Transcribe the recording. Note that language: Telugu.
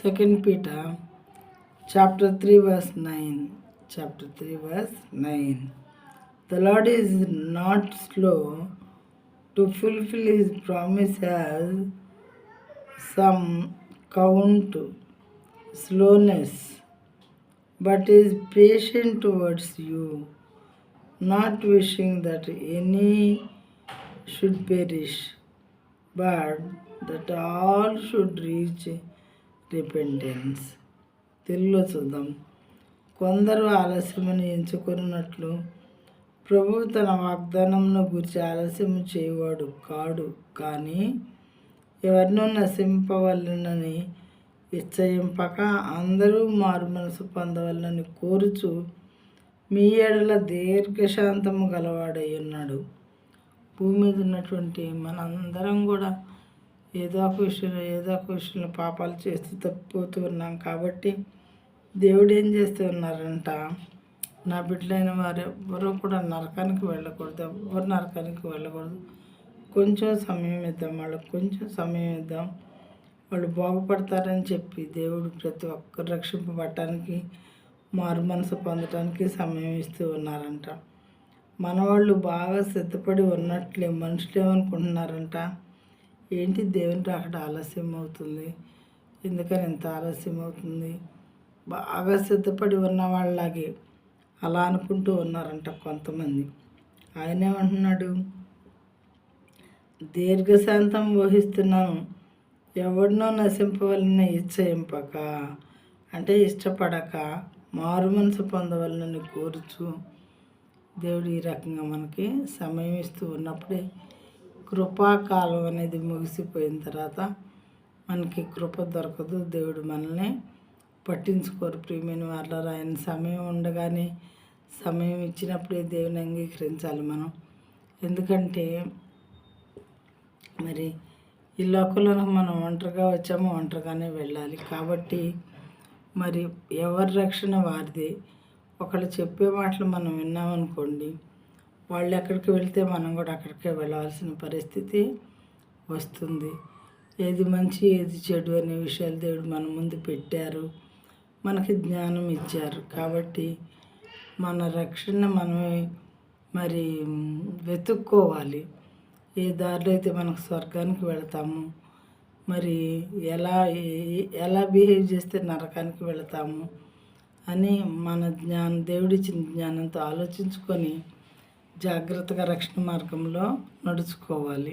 2 Peter chapter 3 verse 9. Chapter 3 verse 9. The Lord is not slow to fulfill his promise, as some count slowness, but is patient towards you, not wishing that any should perish, but that all should reach repentance. తెలుగులో చూద్దాం. కొందరు ఆలస్యమని ఎంచుకున్నట్లు ప్రభు తన వాగ్దానంను గురించి ఆలస్యం చేయవాడు కాడు, కానీ ఎవరినో నశింపవలనని ఇచ్చయింపక అందరూ మారు మనసు పొందవలనని కోరుచు మీ ఎడల దీర్ఘశాంతము గలవాడై ఉన్నాడు. భూమి మీద ఉన్నటువంటి మనందరం కూడా ఏదో ఒక విషయంలో పాపాలు చేస్తూ తప్పిపోతూ ఉన్నాం. కాబట్టి దేవుడు ఏం చేస్తూ ఉన్నారంట, నా బిడ్డలైన వారు ఎవ్వరూ కూడా నరకానికి వెళ్ళకూడదు, ఎవ్వరు నరకానికి వెళ్ళకూడదు. కొంచెం సమయం ఇద్దాం, వాళ్ళకి కొంచెం సమయం ఇద్దాం, వాళ్ళు బాగుపడతారని చెప్పి దేవుడు ప్రతి ఒక్కరు రక్షింపబడటానికి, మారు మనసు పొందటానికి సమయం ఇస్తూ ఉన్నారంట. మనవాళ్ళు బాగా సిద్ధపడి ఉన్నట్లే మనుషులు ఏమనుకుంటున్నారంట, ఏంటి దేవుని అక్కడ ఆలస్యం అవుతుంది, ఎందుకని ఎంత ఆలస్యం అవుతుంది, బాగా సిద్ధపడి ఉన్న వాళ్ళలాగే అలా అనుకుంటూ ఉన్నారంట కొంతమంది. ఆయన ఏమంటున్నాడు, దీర్ఘశాంతం వహిస్తున్నాను, ఎవరినో నశింపవలన ఇచ్చయింపక, అంటే ఇష్టపడక మారు మనసు పొందవలనని కోరుచు దేవుడు ఈ రకంగా మనకి సమయం ఇస్తూ ఉన్నప్పుడే, కృపాకాలం అనేది ముగిసిపోయిన తర్వాత మనకి కృప దొరకదు. దేవుడు మనల్ని పట్టించుకోరు. ప్రియమైన వాళ్ళారా, ఆయన సమయం ఉండగానే, సమయం ఇచ్చినప్పుడే దేవుని అంగీకరించాలి మనం. ఎందుకంటే మరి ఈ లోకంలో మనం ఒంటరిగా వచ్చామో ఒంటరిగానే వెళ్ళాలి. కాబట్టి మరి ఎవరి రక్షణ వారిది. ఒకళ్ళు చెప్పే మాటలు మనం విన్నామనుకోండి, వాళ్ళు ఎక్కడికి వెళ్తే మనం కూడా అక్కడికే వెళ్ళవలసిన పరిస్థితి వస్తుంది. ఏది మంచి ఏది చెడు అనే విషయాలు దేవుడు మన ముందు పెట్టారు, మనకి జ్ఞానం ఇచ్చారు. కాబట్టి మన రక్షణ మనమే మరి వెతుక్కోవాలి. ఏ దారిలో అయితే మనకు స్వర్గానికి వెళతాము, మరి ఎలా బిహేవ్ చేస్తే నరకానికి వెళతాము అని మన దేవుడిచ్చిన జ్ఞానంతో ఆలోచించుకొని జాగ్రత్తగా రక్షణ మార్గంలో నడుచుకోవాలి.